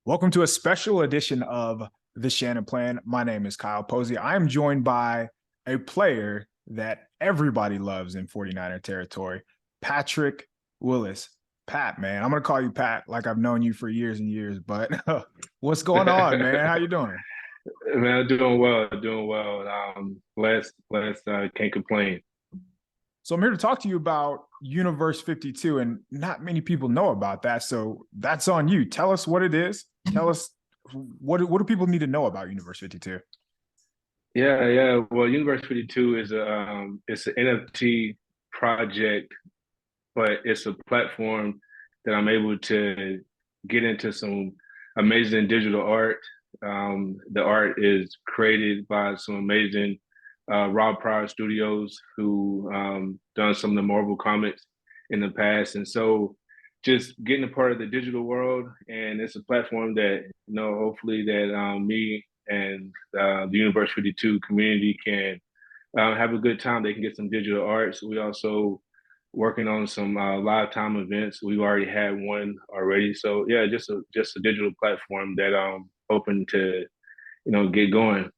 Welcome to a special edition of The Shannon Plan. My name is Kyle Posey. I am joined by a player that everybody loves in 49er territory, Patrick Willis. Pat, man, I'm going to call you Pat like I've known you for years and years, but what's going on, man? How you doing? Man, I'm doing well, doing well. Can't complain. So I'm here to talk to you about Universe 52, and not many people know about that. So that's on you. Tell us what it is. Tell us what do people need to know about Universe 52? Yeah. Well, Universe 52 is it's an NFT project, but it's a platform that I'm able to get into some amazing digital art. The art is created by some amazing Rob Pryor Studios who done some of the Marvel comics in the past, and so just getting a part of the digital world, and it's a platform that hopefully that me and the Universe 52 community can have a good time. They can get some digital arts. We also working on some live time events. We've already had one already, so yeah, just a digital platform that hoping to get going.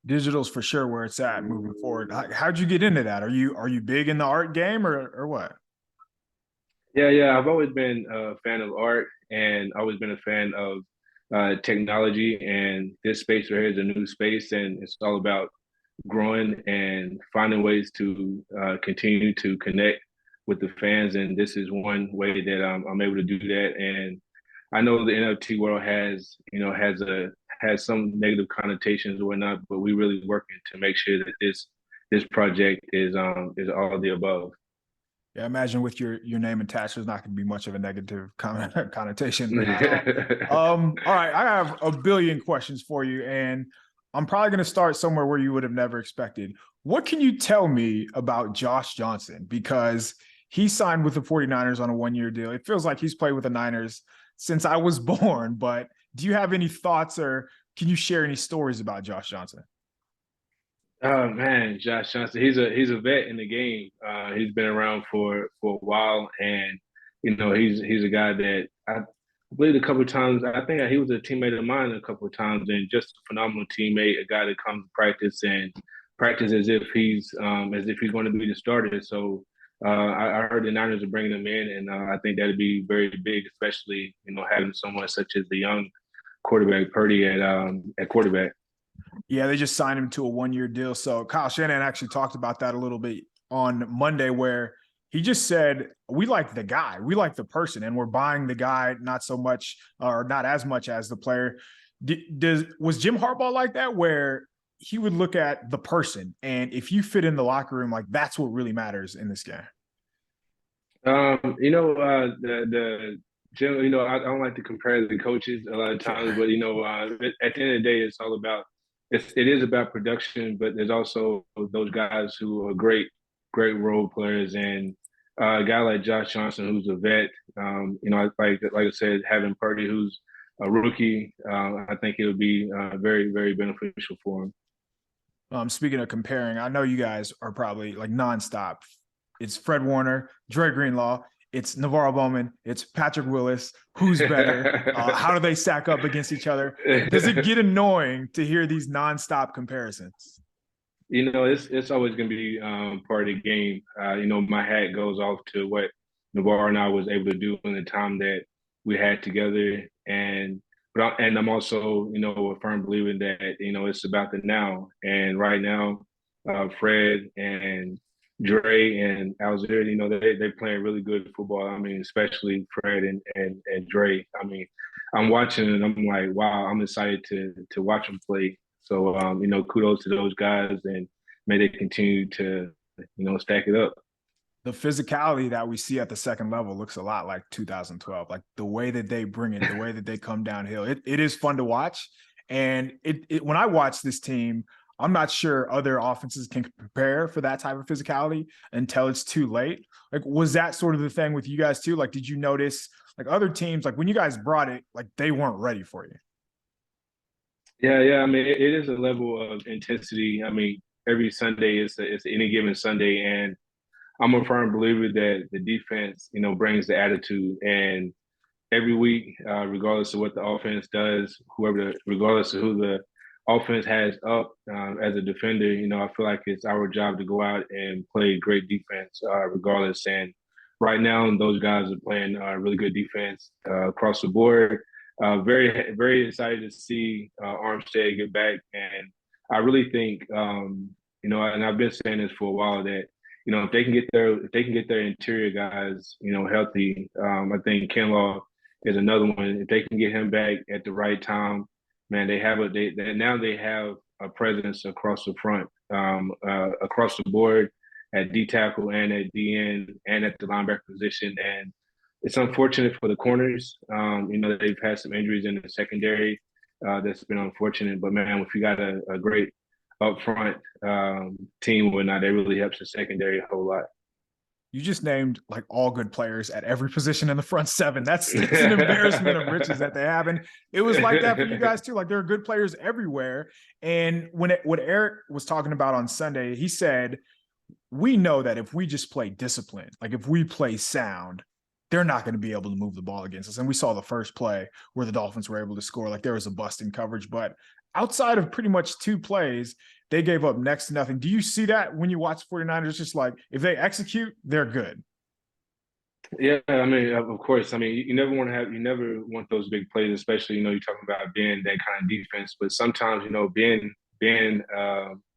Digital's for sure where it's at moving forward. How'd you get into that? Are you big in the art game or what? Yeah. I've always been a fan of art and always been a fan of technology. And this space right here is a new space, and it's all about growing and finding ways to continue to connect with the fans. And this is one way that I'm able to do that. And I know the NFT world has some negative connotations or whatnot, but we really working to make sure that this project is all of the above. Yeah, I imagine with your name attached, there's not going to be much of a negative connotation at all. All right, I have a billion questions for you, and I'm probably going to start somewhere where you would have never expected. What can you tell me about Josh Johnson? Because he signed with the 49ers on a one-year deal. It feels like he's played with the Niners since I was born, but do you have any thoughts or can you share any stories about Josh Johnson? Oh man, Josh Johnson. He's a vet in the game. He's been around for a while, and he's a guy that I believe a couple of times. I think he was a teammate of mine a couple of times, and just a phenomenal teammate. A guy that comes to practice and practice as if he's going to be the starter. So I heard the Niners are bringing him in, and I think that'd be very big, especially having someone such as the young quarterback Purdy at quarterback. Yeah, they just signed him to a one-year deal. So Kyle Shanahan actually talked about that a little bit on Monday, where he just said, we like the guy, we like the person, and we're buying the guy, not so much or not as much as the player. Was Jim Harbaugh like that, where he would look at the person, and if you fit in the locker room, like that's what really matters in this game? The Jim, I don't like to compare the coaches a lot of times, but at the end of the day, it's all about it is about production, but there's also those guys who are great role players, and a guy like Josh Johnson, who's a vet. Like I said, having Purdy, who's a rookie, I think it would be very beneficial for him. Speaking of comparing, I know you guys are probably like nonstop. It's Fred Warner, Dre Greenlaw, it's Navorro Bowman, it's Patrick Willis. Who's better? How do they stack up against each other? Does it get annoying to hear these nonstop comparisons? It's always going to be part of the game. My hat goes off to what Navarro and I was able to do in the time that we had together, and I'm also a firm believer that it's about the now, and right now, Fred and Dre and Alzir, they're playing really good football. I mean, especially Fred and Dre. I mean, I'm watching and I'm like, wow, I'm excited to watch them play. So kudos to those guys, and may they continue to stack it up. The physicality that we see at the second level looks a lot like 2012. Like the way that they bring it, the way that they come downhill. It is fun to watch. And when I watch this team, I'm not sure other offenses can prepare for that type of physicality until it's too late. Like, was that sort of the thing with you guys too? Like, did you notice like other teams, like when you guys brought it, like they weren't ready for you? Yeah. I mean, it is a level of intensity. I mean, every Sunday it's any given Sunday, and I'm a firm believer that the defense, brings the attitude, and every week, regardless of what the offense does, regardless of who the offense has up as a defender. I feel like it's our job to go out and play great defense, regardless. And right now, those guys are playing really good defense across the board. Very, very excited to see Armstead get back, and I really think, and I've been saying this for a while that if they can get their interior guys, healthy, I think Kinlaw is another one. If they can get him back at the right time, man, now they have a presence across the front, across the board at D tackle and at DN and at the linebacker position. And it's unfortunate for the corners. They've had some injuries in the secondary. That's been unfortunate. But man, if you got a great up front team or not, that really helps the secondary a whole lot. You just named like all good players at every position in the front seven. That's an embarrassment of riches that they have. And it was like that for you guys too. Like there are good players everywhere. And what Arik was talking about on Sunday, he said, we know that if we just play discipline, like if we play sound, they're not going to be able to move the ball against us. And we saw the first play where the Dolphins were able to score. Like there was a bust in coverage, but outside of pretty much two plays, they gave up next to nothing. Do you see that when you watch 49ers? Just like if they execute, they're good. Yeah, I mean, of course. I mean, you never want those big plays, especially, you're talking about being that kind of defense. But sometimes, being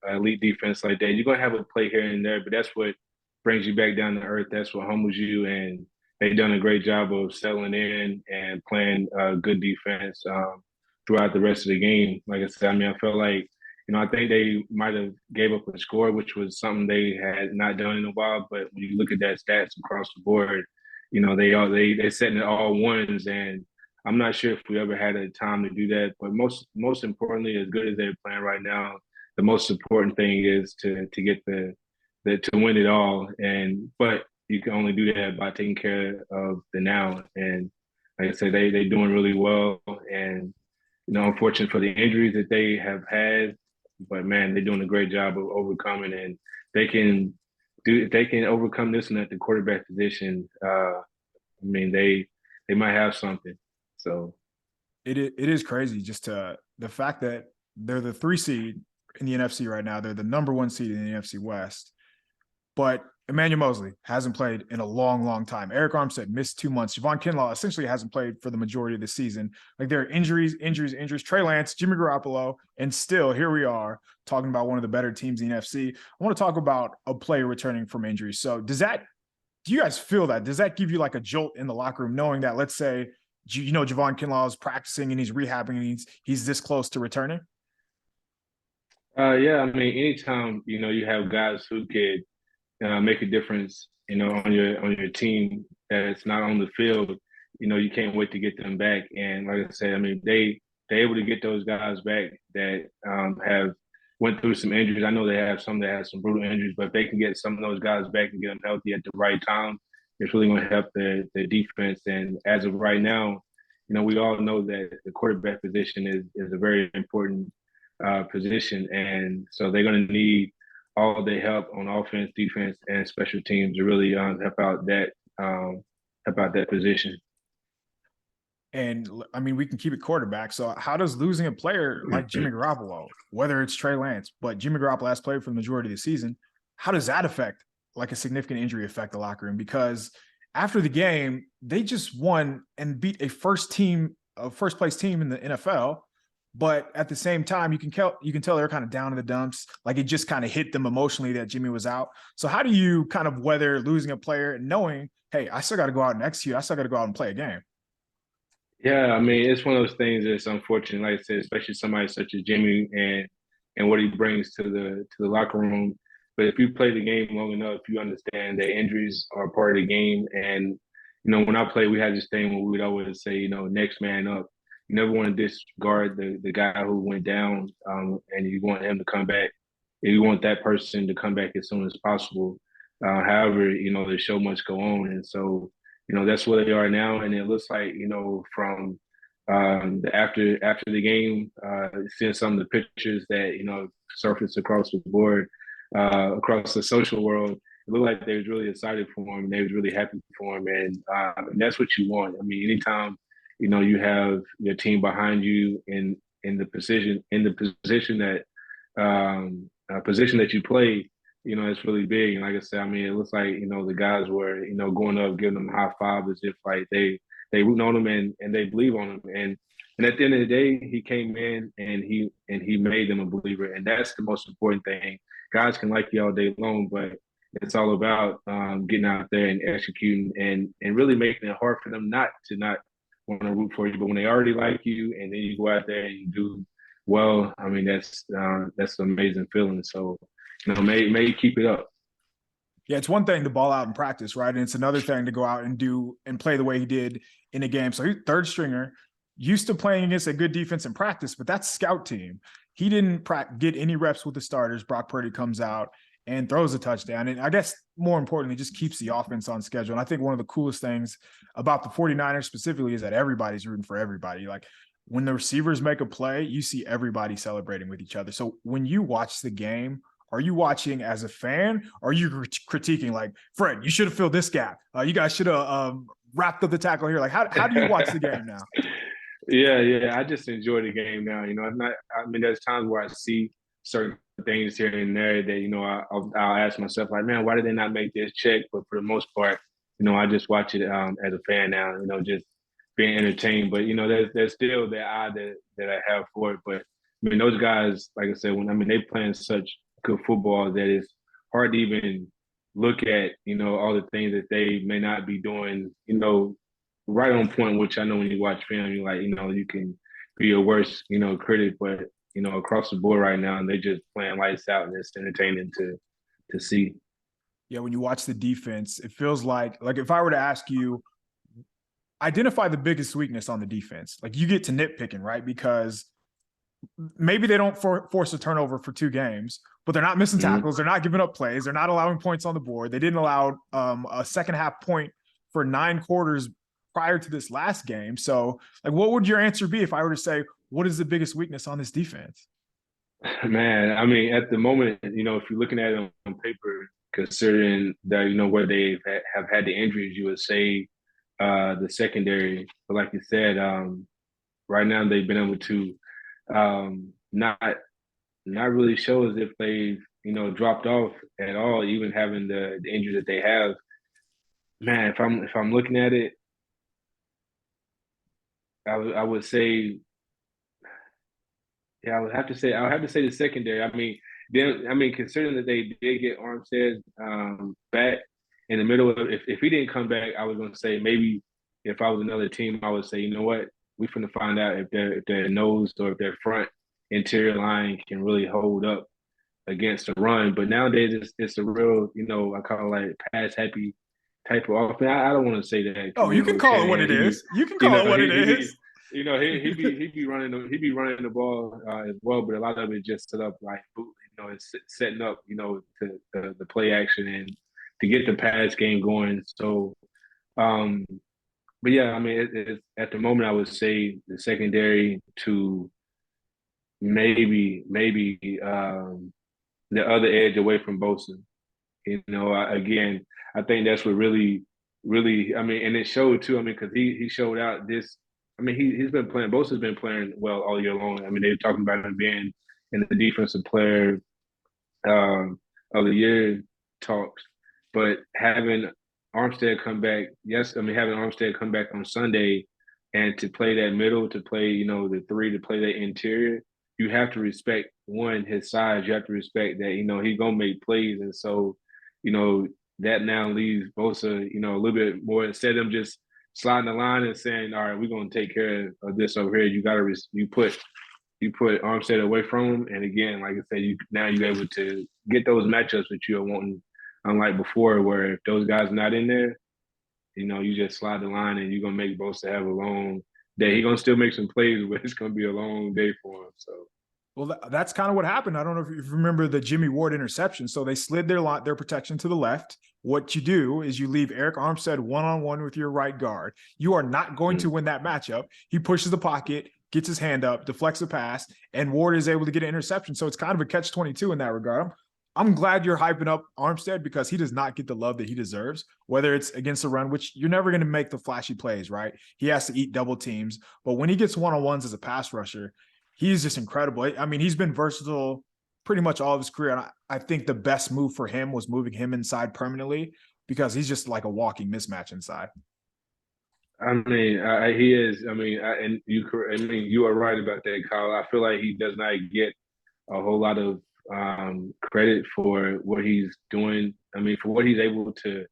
elite defense like that, you're gonna have a play here and there, but that's what brings you back down to earth. That's what humbles you, and they've done a great job of settling in and playing good defense throughout the rest of the game. Like I said, I mean, I felt like, I think they might have gave up a score, which was something they had not done in a while. But when you look at that stats across the board, they're setting it all ones, and I'm not sure if we ever had a time to do that. But most importantly, as good as they're playing right now, the most important thing is to get to win it all. But you can only do that by taking care of the now. And like I said, they're doing really well. And unfortunate for the injuries that they have had, but man, they're doing a great job of overcoming. And if they can overcome this one at the quarterback position, I mean, they might have something. So it is crazy just the fact that they're the 3 seed in the NFC right now. They're the number 1 seed in the NFC West, but Emmanuel Moseley hasn't played in a long, long time. Arik Armstead missed 2 months. Javon Kinlaw essentially hasn't played for the majority of the season. Like there are injuries. Trey Lance, Jimmy Garoppolo, and still here we are talking about one of the better teams in the NFC. I want to talk about a player returning from injury. So do you guys feel that? Does that give you like a jolt in the locker room knowing that, let's say, Javon Kinlaw is practicing and he's rehabbing and he's this close to returning? Yeah, I mean, anytime, you have guys who could make a difference, on your team that's not on the field, you can't wait to get them back. And like I said, I mean, they're able to get those guys back that have went through some injuries. I know they have some that have some brutal injuries, but if they can get some of those guys back and get them healthy at the right time, it's really going to help the defense. And as of right now, we all know that the quarterback position is a very important position, and so they're going to need all the help on offense, defense, and special teams to really help out that position. And I mean, we can keep it quarterback. So how does losing a player like Jimmy Garoppolo, whether it's Trey Lance, but Jimmy Garoppolo has played for the majority of the season, how does that affect, like a significant injury affect the locker room? Because after the game, they just won and beat a first place team in the NFL. But at the same time, you can tell they're kind of down in the dumps. Like it just kind of hit them emotionally that Jimmy was out. So how do you kind of weather losing a player and knowing, hey, I still got to go out and execute. I still got to go out and play a game? Yeah, I mean, it's one of those things that's unfortunate, like I said, especially somebody such as Jimmy and what he brings to the locker room. But if you play the game long enough, you understand that injuries are part of the game. And, when I play, we had this thing where we would always say, next man up. You never want to discard the guy who went down, and you want him to come back. You want that person to come back as soon as possible. However, the show must go on. And so, that's where they are now. And it looks like, from after the game, seeing some of the pictures that, surfaced across the board, across the social world, looked like they was really excited for him. And they was really happy for him, and that's what you want. I mean, anytime you have your team behind you in the position that you play, it's really big. And like I said, I mean, it looks like the guys were going up, giving them high five as if like they rooting on him and they believe on him. And at the end of the day, he came in and he made them a believer, and that's the most important thing. Guys can like you all day long, but it's all about getting out there and executing and really making it hard for them not want to root for you. But when they already like you and then you go out there and you do well, I mean, that's an amazing feeling. So, may keep it up. Yeah, it's one thing to ball out in practice, right? And it's another thing to go out and do and play the way he did in a game. So he's third stringer, used to playing against a good defense in practice, but that's scout team. He didn't get any reps with the starters. Brock Purdy comes out and throws a touchdown. And I guess more importantly, just keeps the offense on schedule. And I think one of the coolest things about the 49ers specifically is that everybody's rooting for everybody. Like when the receivers make a play, you see everybody celebrating with each other. So when you watch the game, are you watching as a fan? Or are you critiquing like, Fred, you should have filled this gap. You guys should have wrapped up the tackle here. Like, how do you watch the game now? Yeah. I just enjoy the game now. There's times where I see certain things here and there that, I'll ask myself like, man, why did they not make this check? But for the most part, I just watch it as a fan now, just being entertained. But, there's still the eye that I have for it. But I mean, those guys, like I said, they playing such good football that it's hard to even look at, all the things that they may not be doing, right on point, which I know when you watch film, you're like, you can be your worst, critic, but, across the board right now, and they just playing lights out and it's entertaining to see. Yeah, when you watch the defense, it feels like if I were to ask you, identify the biggest weakness on the defense, like you get to nitpicking, right? Because maybe they don't force a turnover for 2 games, but they're not missing tackles. They're not giving up plays. They're not allowing points on the board. They didn't allow a second half point for 9 quarters prior to this last game. So like, what would your answer be if I were to say, what is the biggest weakness on this defense? Man, I mean, at the moment, if you're looking at it on paper, considering that, where they have had the injuries, you would say the secondary. But like you said, right now they've been able to not really show as if they've, dropped off at all, even having the injuries that they have. Man, if I'm looking at it, I would say, yeah, I would have to say the secondary. Considering that they did get Armstead back in the middle of, if he didn't come back, I was going to say maybe if I was another team, I would say, you know what, we're going to find out if their nose or if their front interior line can really hold up against the run. But nowadays, it's a real, I call it like pass happy type of offense. I don't want to say that. Oh, you can call it what it is. You can call it what it is. He be running the ball as well, but a lot of it just set up like it's setting up to the play action and to get the pass game going. So, but yeah, I mean, it's at the moment I would say the secondary to maybe the other edge away from Bosa. Again, I think that's what really, and it showed too. Because he showed out this. He's been playing. Bosa's been playing well all year long. They're talking about him being in the defensive player of the year talks, but having Armstead come back, having Armstead come back on Sunday and to play that middle, to play the 3, to play that interior, you have to respect his size. You have to respect that he's gonna make plays, and so that now leaves Bosa a little bit more, instead of him just sliding the line and saying, all right, we're going to take care of this over here. You got to you put Armstead away from him, and again, like I said, you're able to get those matchups that you're wanting, unlike before, where if those guys are not in there, you just slide the line and you're gonna make Bosa have a long day. He's gonna still make some plays, but it's gonna be a long day for him. So. Well, that's kind of what happened. I don't know if you remember the Jimmy Ward interception. So they slid their protection to the left. What you do is you leave Arik Armstead one-on-one with your right guard. You are not going to win that matchup. He pushes the pocket, gets his hand up, deflects a pass, and Ward is able to get an interception. So it's kind of a catch-22 in that regard. I'm glad you're hyping up Armstead because he does not get the love that he deserves, whether it's against the run, which you're never going to make the flashy plays, right? He has to eat double teams. But when he gets one-on-ones as a pass rusher, he's just incredible. I mean, he's been versatile pretty much all of his career. And I think the best move for him was moving him inside permanently because he's just like a walking mismatch inside. I mean, he is. I mean, and you are right about that, Kyle. I feel like he does not get a whole lot of credit for what he's doing. I mean, for what he's able to,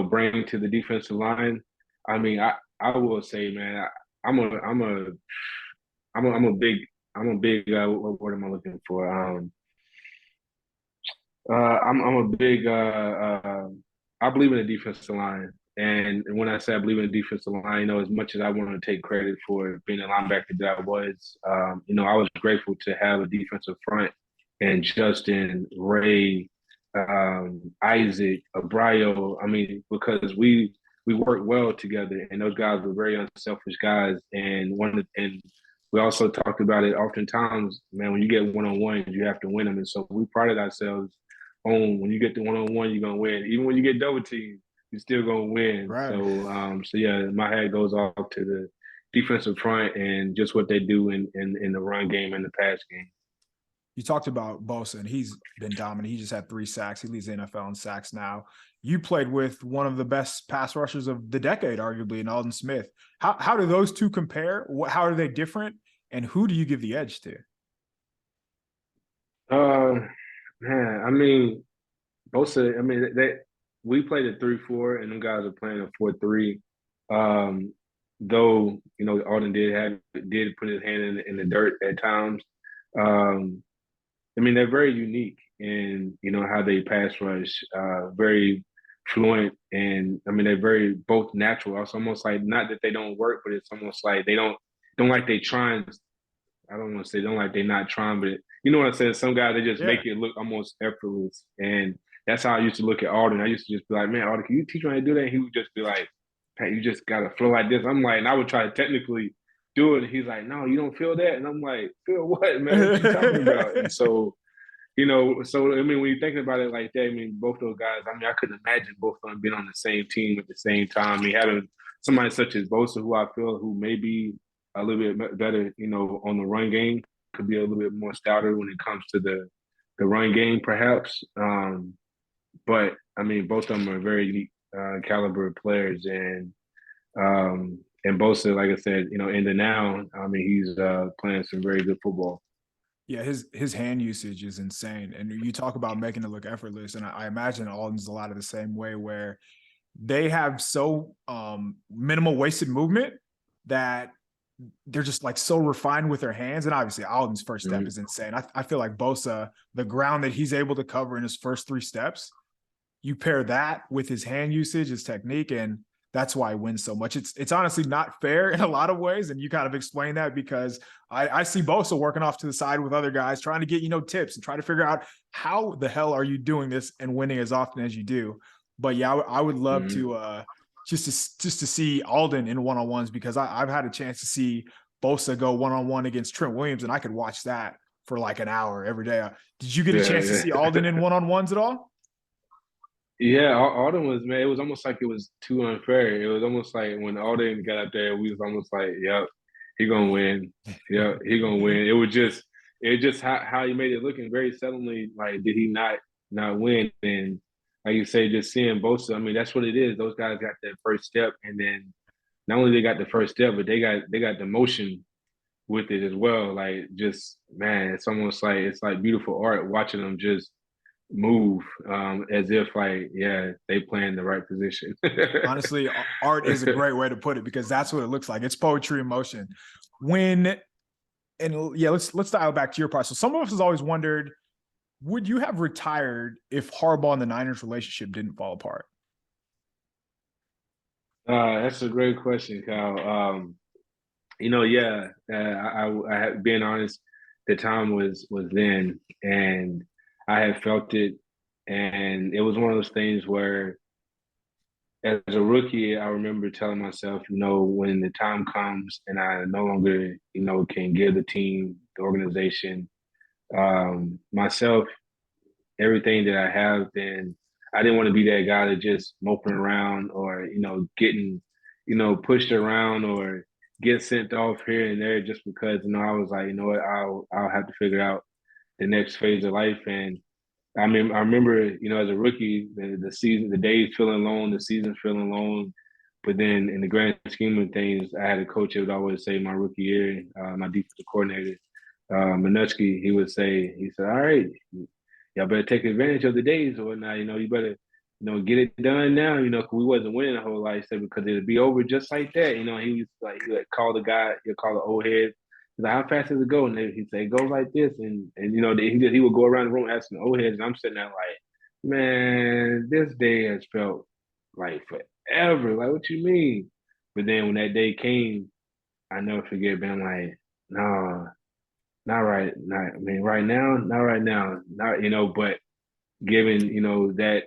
bring to the defensive line. I mean, I will say, man, I'm a big what word am I looking for? I'm a big I believe in the defensive line. And when I say I believe in the defensive line, as much as I want to take credit for being a linebacker that I was, I was grateful to have a defensive front and Justin, Ray, Isaac, Abrayo. I mean, because we worked well together, and those guys were very unselfish guys. And we also talked about it oftentimes, man, when you get one-on-ones, you have to win them. And so we prided ourselves on when you get the one-on-one, you're going to win. Even when you get double teamed, you're still going to win. Right. So yeah, my hat goes off to the defensive front and just what they do in the run game and the pass game. You talked about Bosa, and he's been dominant. He just had 3 sacks. He leads the NFL in sacks now. You played with one of the best pass rushers of the decade, arguably, in Aldon Smith. How do those two compare? How are they different? And who do you give the edge to? Man, I mean, Bosa, I mean, we played a 3-4, and them guys are playing a 4-3. Though, Aldon did put his hand in the dirt at times. I mean, they're very unique in, how they pass rush, very fluent. And I mean, they're very both natural. It's almost like not that they don't work, but it's almost like they don't like they trying. I don't want to say don't like they're not trying, but you know what I'm saying? Some guys, they just make it look almost effortless. And that's how I used to look at Aldon. I used to just be like, man, Aldon, can you teach me how to do that? And he would just be like, Pat, you just got to flow like this. I'm like, and I would try to technically do it. And he's like, no, you don't feel that. And I'm like, feel what, man? What you talking about? And so, I mean, when you're thinking about it like that, I mean, both those guys, I mean, I couldn't imagine both of them being on the same team at the same time. I mean, having somebody such as Bosa, who may be a little bit better, on the run game, could be a little bit more stouter when it comes to the run game, perhaps. But I mean, both of them are very unique caliber players, and Bosa, like I said, in the now, I mean, he's playing some very good football. Yeah, his hand usage is insane. And you talk about making it look effortless. And I imagine Alden's a lot of the same way, where they have so minimal wasted movement that they're just like so refined with their hands. And obviously Alden's first step is insane. I feel like Bosa, the ground that he's able to cover in his first 3 steps, you pair that with his hand usage, his technique, and that's why he wins so much. It's honestly not fair in a lot of ways. And you kind of explain that because I see Bosa working off to the side with other guys, trying to get, tips and try to figure out how the hell are you doing this and winning as often as you do. But yeah, I would love to just to see Aldon in one-on-ones, because I've had a chance to see Bosa go one-on-one against Trent Williams, and I could watch that for like an hour every day. Did you get a chance to see Aldon in one-on-ones at all? Yeah, Aldon was, man, it was almost like it was too unfair. It was almost like when Aldon got up there, we was almost like, yep, he gonna win. Yep, he gonna win. It just how he made it looking very suddenly, like, did he not win? And like you say, just seeing Bosa, I mean, that's what it is. Those guys got that first step, and then not only they got the first step, but they got the motion with it as well. Like, just, man, it's almost like it's like beautiful art watching them just move as if like, yeah, they play in the right position. Honestly, art is a great way to put it, because that's what it looks like. It's poetry in motion. Let's dial back to your part. So some of us has always wondered, would you have retired if Harbaugh and the Niners relationship didn't fall apart? That's a great question, Kyle. I being honest, the time was then, and I had felt it, and it was one of those things where, as a rookie, I remember telling myself, when the time comes and I no longer, can give the team, the organization, myself, everything that I have, then I didn't want to be that guy that just moping around or, getting, pushed around or get sent off here and there just because, I was like, you know what, I'll have to figure out the next phase of life. And I remember, as a rookie, the season, the days feeling long, the season feeling long. But then in the grand scheme of things, I had a coach that would always say my rookie year, my defensive coordinator, Minutsky, he said, all right, y'all better take advantage of the days or whatnot. You better, get it done now, 'cause we wasn't winning a whole lot. He said, because it'll be over just like that. He was like, he would call the guy, he'll call the old head. He's like, how fast does it go? And he'd say, it goes like this. And he would go around the room asking the old heads. And I'm sitting there like, man, this day has felt like forever. Like, what you mean? But then when that day came, I never forget being like, no, not right. Not, I mean, right now, not right now. Not, but given, that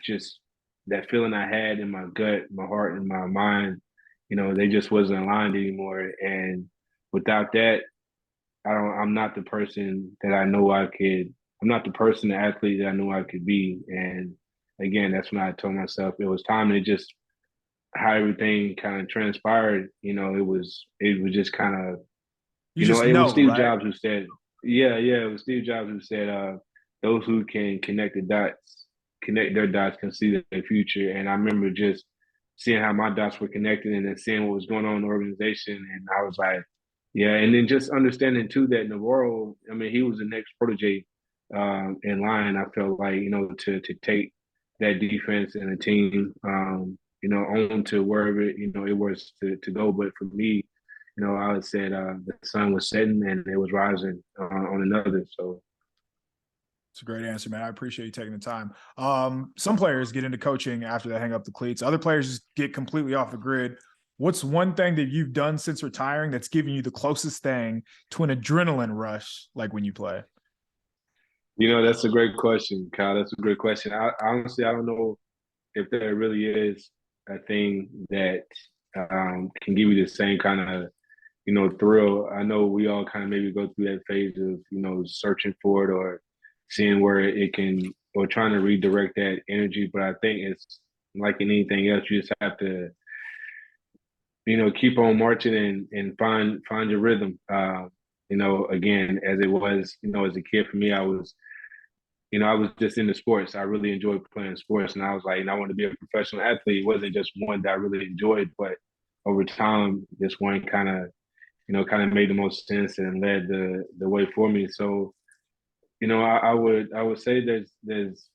just that feeling I had in my gut, my heart, and my mind, they just wasn't aligned anymore. And without that, I'm not the person that I know I could. I'm not the person, the athlete that I knew I could be. And again, that's when I told myself it was time to just how everything kind of transpired. It was just kind of, You just it was know, Steve right? Jobs who said, yeah, it was Steve Jobs who said, those who can connect their dots can see their future. And I remember just seeing how my dots were connected and then seeing what was going on in the organization. And I was like, yeah. And then just understanding too that Navarro, I mean, he was the next protege in line. I felt like, to take that defense and the team, on to wherever, it was to go. But for me, I said the sun was setting and it was rising on another. So It's a great answer, man. I appreciate you taking the time. Some players get into coaching after they hang up the cleats. Other players just get completely off the grid. What's one thing that you've done since retiring that's giving you the closest thing to an adrenaline rush, like when you play? that's a great question, Kyle. That's a great question. Honestly, I don't know if there really is a thing that can give you the same kind of, thrill. I know we all kind of maybe go through that phase of, searching for it or seeing where it can, or trying to redirect that energy. But I think it's like in anything else, you just have to, keep on marching and find your rhythm. Again, as it was, as a kid for me, I was just into sports. I really enjoyed playing sports, and I was like, I wanted to be a professional athlete. It wasn't just one that I really enjoyed, but over time, this one kind of, made the most sense and led the way for me. So, I would say there's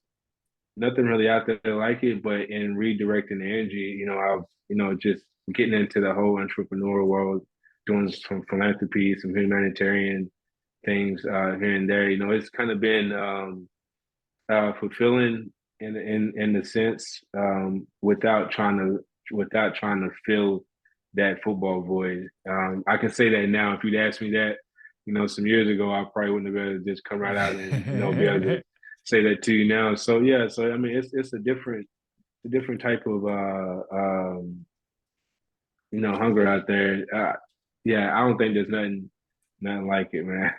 nothing really out there like it, but in redirecting the energy, I've just getting into the whole entrepreneurial world, doing some philanthropy, some humanitarian things here and there. It's kind of been fulfilling in the sense without trying to fill that football void. I can say that now. If you'd asked me that, some years ago, I probably wouldn't have been able to just come right out and be able to say that to you now. So yeah, so I mean, it's a different type of hunger out there. Yeah, I don't think there's nothing like it, man.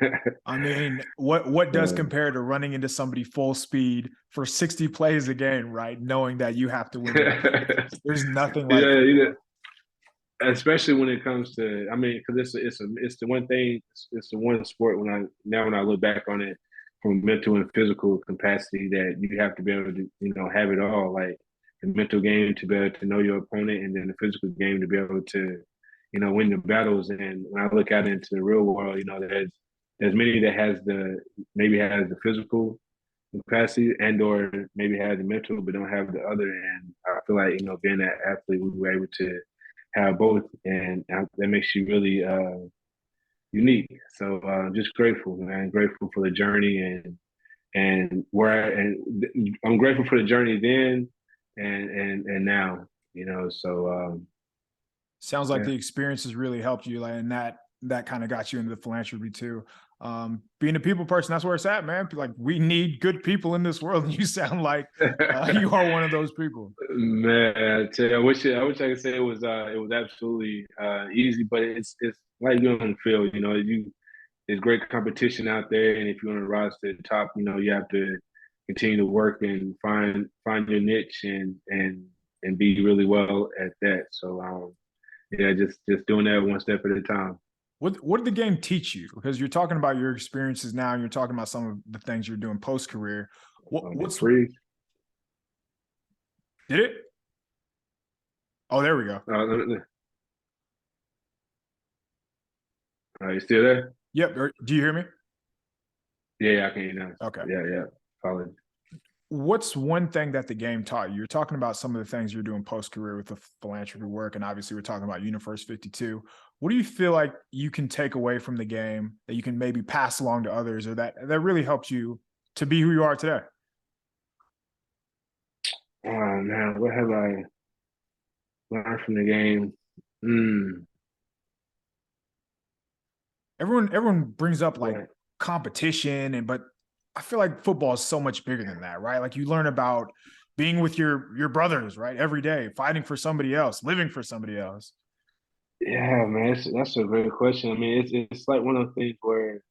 I mean, what does compare to running into somebody full speed for 60 plays a game, right? Knowing that you have to win. There's nothing like especially when it comes to, I mean, because it's the one thing, it's the one sport when I look back on it from mental and physical capacity that you have to be able to have it all, like the mental game to be able to know your opponent, and then the physical game to be able to win the battles. And when I look out into the real world, there's many that maybe has the physical capacity and or maybe have the mental but don't have the other. And I feel like being that athlete, we were able to have both, and that makes you really unique. So just grateful, man. Grateful for the journey and I'm grateful for the journey then and now. So sounds like the experience has really helped you, like, and that kind of got you into the philanthropy too. Being a people person, that's where it's at, man. Like, we need good people in this world, and you sound like you are one of those people. Man, I tell you, I wish I could say it was absolutely easy, but it's like you're on the field. There's great competition out there, and if you want to rise to the top, you have to continue to work and find your niche and be really well at that. So yeah, just doing that one step at a time. What did the game teach you? Because you're talking about your experiences now, and you're talking about some of the things you're doing post career. What's free? Did it? Oh, there we go. You still there? Yep. Do you hear me? Yeah, I can hear you now. Okay. Yeah. Solid. What's one thing that the game taught you? You're talking about some of the things you're doing post career with the philanthropy work, and obviously we're talking about Universe 52. What do you feel like you can take away from the game that you can maybe pass along to others, or that really helped you to be who you are today? Oh man, what have I learned from the game? Everyone brings up like What? competition, but I feel like football is so much bigger than that, right? Like you learn about being with your brothers, right? Every day, fighting for somebody else, living for somebody else. Yeah, man, that's a great question. I mean, it's like one of those things where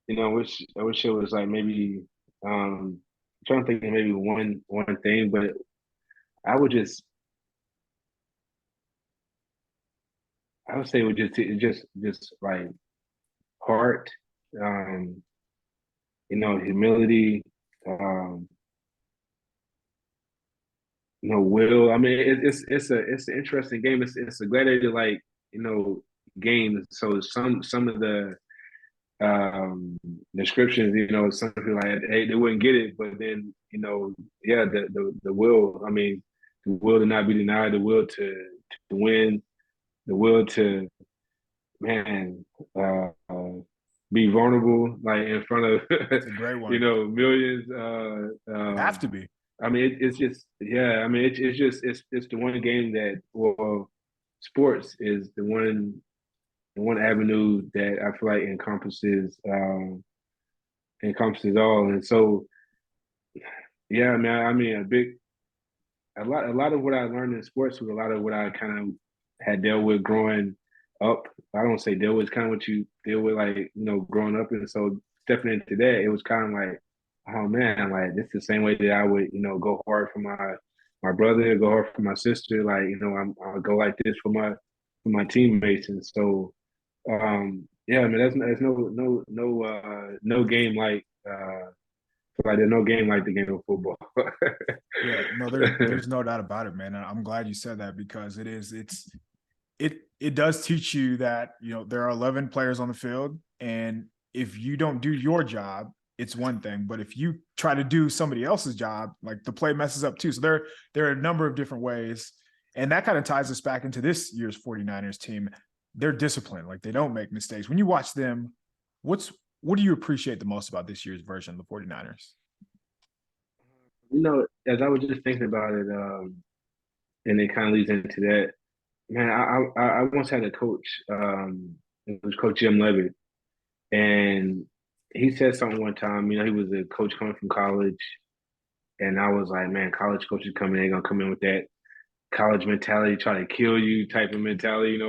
I wish it was like maybe I'm trying to think of maybe one thing, but I would just I would say it would just like heart, um, humility, um, will. I mean, it's an interesting game. It's a gladiator like game. So some of the descriptions, some people like, hey, they wouldn't get it, but then yeah, the will. I mean, the will to not be denied, the will to win, the will to man be vulnerable, like in front of It's a great one. millions. You have to be. I mean, it's just yeah. I mean, it's the one game that sports is the one avenue that I feel like encompasses all. And so, yeah, man. I mean, a lot of what I learned in sports was a lot of what I kind of had dealt with growing up. I don't say deal with, it's kind of what you deal with, like growing up. And so stepping into that, it was kind of like, oh man, like this is the same way that I would go hard for my brother, go hard for my sister. Like I'll go like this for my teammates. And so yeah, I mean, there's no game like there's no game like the game of football. Yeah, no, there's no doubt about it, man. And I'm glad you said that because it does teach you that there are 11 players on the field, and if you don't do your job, it's one thing. But if you try to do somebody else's job, like the play messes up too. So there are a number of different ways, and that kind of ties us back into this year's 49ers team. They're disciplined, like they don't make mistakes. When you watch them, what do you appreciate the most about this year's version of the 49ers? As I was just thinking about it, and it kind of leads into that. Man, I once had a coach. It was Coach Jim Levitt, and he said something one time. He was a coach coming from college, and I was like, man, college coaches coming in, gonna come in with that college mentality, try to kill you type of mentality,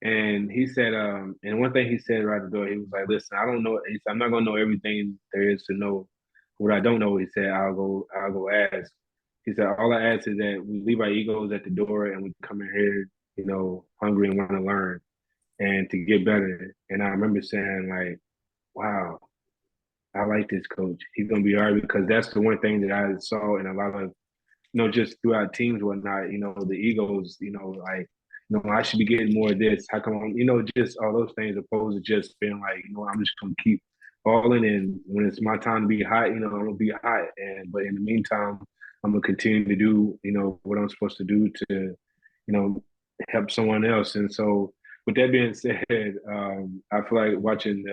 And he said, and one thing he said right at the door, he was like, listen, I don't know. He said, I'm not gonna know everything there is to know. What I don't know, he said, I'll go ask. He said, all I ask is that we leave our egos at the door and we come in here, hungry and want to learn and to get better. And I remember saying, like, wow, I like this coach. He's gonna be all right, because that's the one thing that I saw in a lot of, just throughout teams, whatnot, the egos, like, I should be getting more of this. How come just all those things, opposed to just being like, I'm just gonna keep balling, and when it's my time to be hot, I'm gonna be hot. But in the meantime, I'm gonna continue to do, what I'm supposed to do to, help someone else. And so with that being said, I feel like watching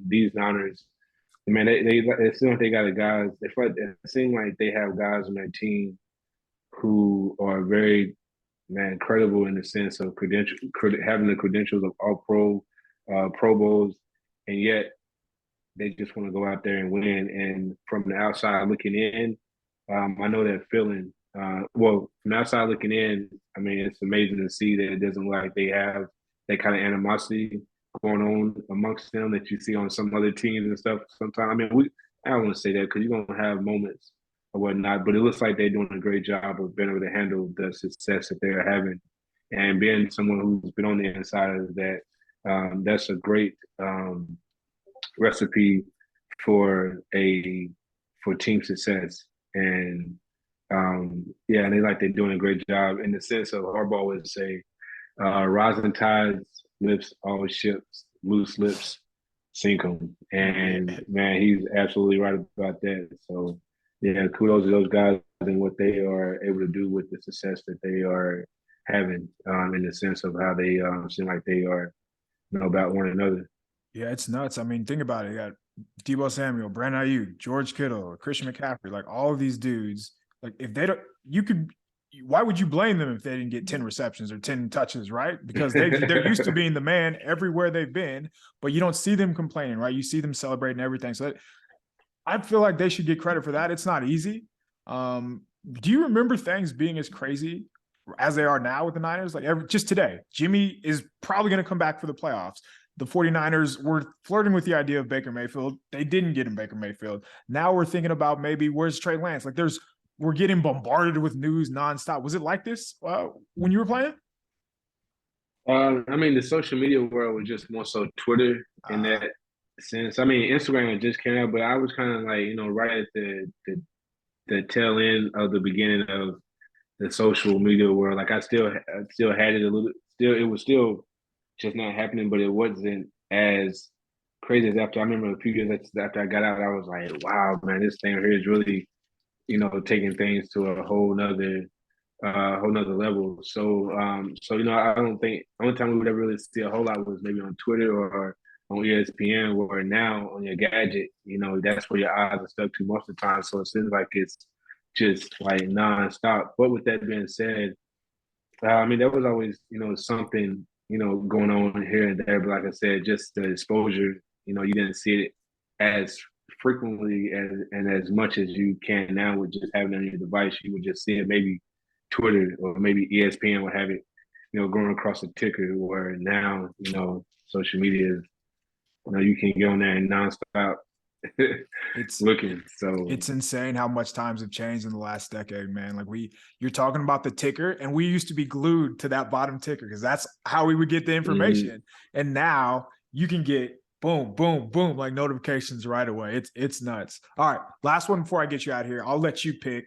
these Niners, man, it seems like they got a guys. It seems like they have guys on their team who are very, man, credible in the sense of having the credentials of all pro, Pro Bowls, and yet they just want to go out there and win. And from the outside looking in, I know that feeling. Well, from the outside looking in, I mean, it's amazing to see that it doesn't look like they have that kind of animosity going on amongst them that you see on some other teams and stuff. Sometimes, I mean, I don't want to say that because you're gonna have moments or whatnot, but it looks like they're doing a great job of being able to handle the success that they're having, and being someone who's been on the inside of that. That's a great recipe for a for team success, and yeah, and they're doing a great job in the sense of Harbaugh would say, "Rising tides lifts all ships, loose lips sink them." And man, he's absolutely right about that. So yeah, kudos to those guys and what they are able to do with the success that they are having, in the sense of how they seem like they are, about one another. Yeah, it's nuts. I mean, think about it. You got Debo Samuel, Brandon Ayuk, George Kittle, Christian McCaffrey, like all of these dudes. Like if they don't, you could. Why would you blame them if they didn't get 10 receptions or 10 touches, right? Because they're used to being the man everywhere they've been, but you don't see them complaining, right? You see them celebrating everything. So I feel like they should get credit for that. It's not easy. Do you remember things being as crazy as they are now with the Niners? Like just today, Jimmy is probably going to come back for the playoffs. The 49ers were flirting with the idea of Baker Mayfield. They didn't get him Baker Mayfield. Now we're thinking about maybe where's Trey Lance? Like we're getting bombarded with news nonstop. Was it like this when you were playing? I mean, the social media world was just more so Twitter in that sense. I mean, Instagram just came out, but I was kind of like, right at the tail end of the beginning of the social media world. Like I still had it a little. Still, it was still just not happening, but it wasn't as crazy as after. I remember a few years after I got out, I was like, wow, man, this thing here is really, taking things to a whole nother level. So I don't think only time we would ever really see a whole lot was maybe on Twitter or on ESPN, where now on your gadget, that's where your eyes are stuck to most of the time. So it seems like it's just like nonstop. But with that being said, I mean, there was always, something, going on here and there. But like I said, just the exposure, you didn't see it as frequently and as much as you can now with just having it on your device. You would just see it maybe Twitter or maybe ESPN would have it, going across the ticker. Where now, social media is, you can get on there and nonstop It's looking. So it's insane how much times have changed in the last decade, man. Like you're talking about the ticker, and we used to be glued to that bottom ticker because that's how we would get the information. Mm-hmm. And now you can get boom, boom, boom, like notifications right away. It's nuts. All right, last one before I get you out of here. I'll let you pick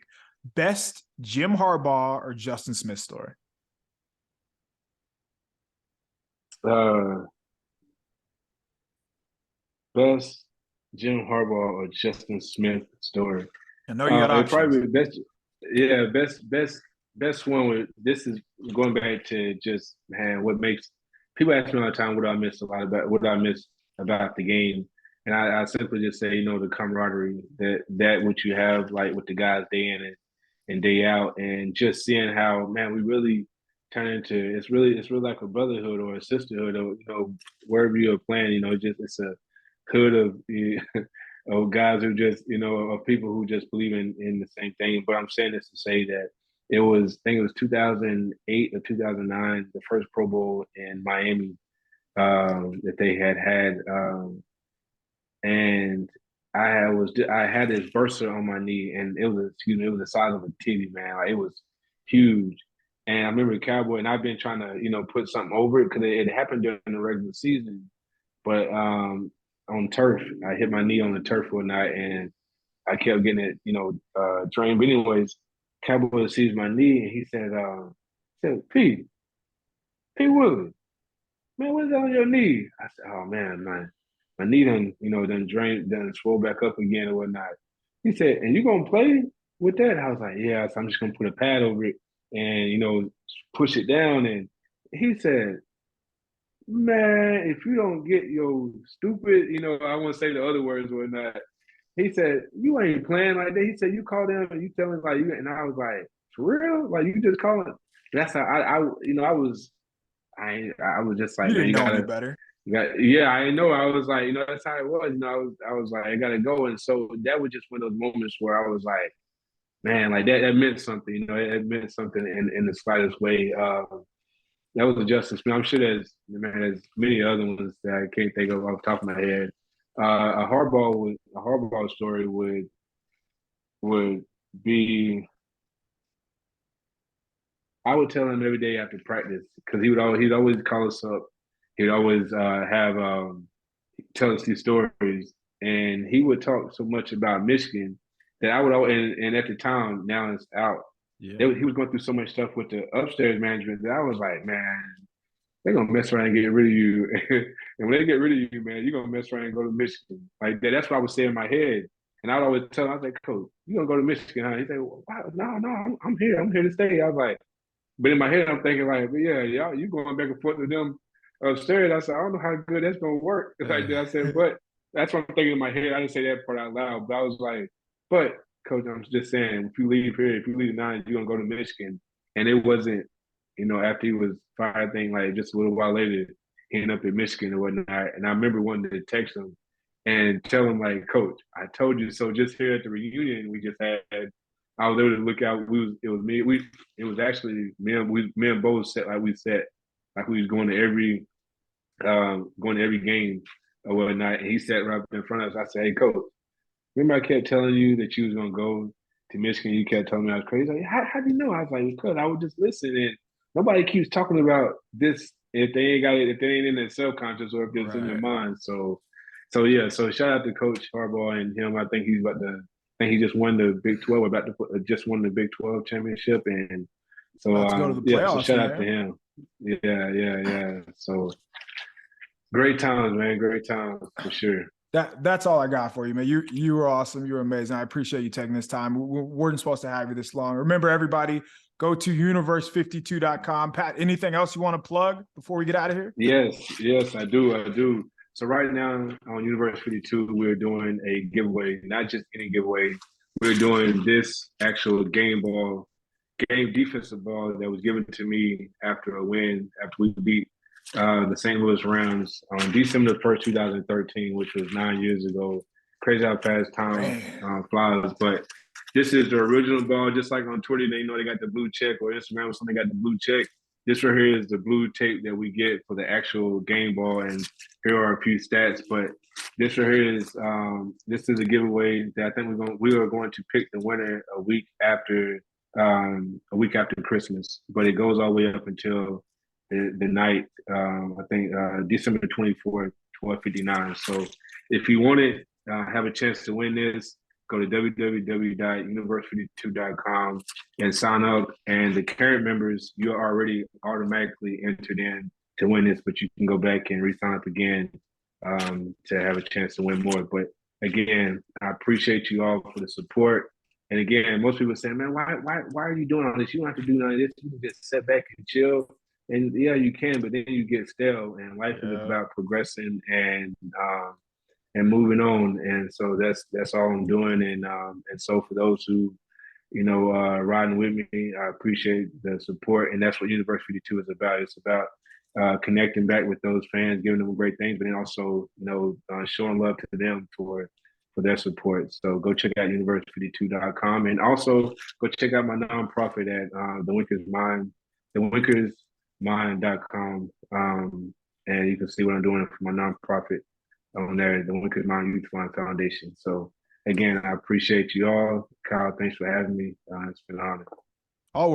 best Jim Harbaugh or Justin Smith story. Best Jim Harbaugh or Justin Smith story. I know you got options. Probably best. Yeah, best one. This is going back to just, man, what makes people ask me all the time what I miss about the game, and I simply just say, the camaraderie that what you have, like with the guys day in and day out, and just seeing how, man, we really turn into it's really like a brotherhood or a sisterhood, or wherever you're playing, it's a hood of of guys who just, of people who just believe in the same thing. But I'm saying this to say that I think it was 2008 or 2009, the first Pro Bowl in Miami that they had, and I had this burster on my knee, and it was the size of a TV, man. Like, it was huge. And I remember the Cowboy, and I've been trying to put something over it because it happened during the regular season, but on turf, I hit my knee on the turf one night, and I kept getting it drained. But anyways, Cowboy sees my knee, and he said, Pete Willis, man, what's on your knee? I said, oh man, my knee done drained, done swole back up again or whatnot. He said, and you gonna play with that? I was like, yeah, so I'm just gonna put a pad over it and push it down. And he said, man, if you don't get your stupid, I won't say the other words or whatnot. He said, you ain't playing like that. He said, you call them and you tell him like you, and I was like, for real? Like, you just call him? That's how I was just like, you man, didn't know any better. Yeah, I know. I was like, that's how it was. I was like, I gotta go. And so that was just one of those moments where I was like, man, like that meant something. It meant something in the slightest way. That was a Justin Smith. I'm sure there's many other ones that I can't think of off the top of my head. A Harbaugh story would be, I would tell him every day after practice because he'd always call us up. He'd always have tell us these stories, and he would talk so much about Michigan that I would always, and at the time, now it's out. Yeah. He was going through so much stuff with the upstairs management that I was like, man, they're gonna mess around and get rid of you. And when they get rid of you, man, you're gonna mess around and go to Michigan. Like that. That's what I was saying in my head. And I'd always tell him, I was like, Coach, you gonna go to Michigan, huh? He said, well, wow, no, I'm here. I'm here to stay. I was like, but in my head, I'm thinking like, but yeah, y'all, you going back and forth with them upstairs. I said, I don't know how good that's gonna work. Like that. I said, but that's what I'm thinking in my head. I didn't say that part out loud, but I was like, but Coach, I'm just saying, if you leave here, if you leave the Nines, you're gonna go to Michigan. And it wasn't, after he was fired, I think like just a little while later, he ended up in Michigan and whatnot. And I remember wanting to text him and tell him like, Coach, I told you so. Just here at the reunion we just had, I was able to look out. It was actually me and Bosa set like we was going to every game or whatnot. And he sat right up in front of us. I said, hey, Coach, remember I kept telling you that you was gonna go to Michigan? You kept telling me I was crazy. Like, how do you know? I was like, because I would just listen, and nobody keeps talking about this if they ain't got it, if they ain't in their subconscious or if it's in their mind. So yeah. So shout out to Coach Harbaugh and him. I think he just won the Big 12. About to just won the Big 12 championship, and so About to go to the yeah. So playoffs, shout man. out to him. Yeah. So great times, man. Great times for sure. That's all I got for you, man. You were awesome. You were amazing. I appreciate you taking this time. We weren't supposed to have you this long. Remember, everybody, go to universe52.com. Pat, anything else you want to plug before we get out of here? Yes, I do. So right now on Universe 52, we're doing a giveaway, not just any giveaway. We're doing this actual game defensive ball that was given to me after a win, after we beat the St. Louis Rams on December 1st, 2013, which was 9 years ago. Crazy how fast time flies. But this is the original ball, just like on Twitter, they got the blue check, or Instagram or something got the blue check. This right here is the blue tape that we get for the actual game ball, and here are a few stats. But this right here is a giveaway that I think we are going to pick the winner a week after Christmas. But it goes all the way up until the night, I think December 24th, 12:59. So if you want it, have a chance to win this, go to www.universe52.com and sign up. And the current members, you're already automatically entered in to win this, but you can go back and re-sign up again to have a chance to win more. But again, I appreciate you all for the support. And again, most people say, man, why are you doing all this? You don't have to do none of this. You can just sit back and chill. And yeah, you can, but then you get stale. And life is about progressing and moving on. And so that's all I'm doing. And so for those who, riding with me, I appreciate the support. And that's what Universe 52 is about. It's about connecting back with those fans, giving them great things, but then also, showing love to them for their support. So go check out universe52.com, and also go check out my nonprofit at the Winker's Mind, thewinkersmind.com, and you can see what I'm doing for my nonprofit on there, the Winker's Mind Youth Fund Foundation. So again, I appreciate you all. Kyle, thanks for having me. It's been an honor.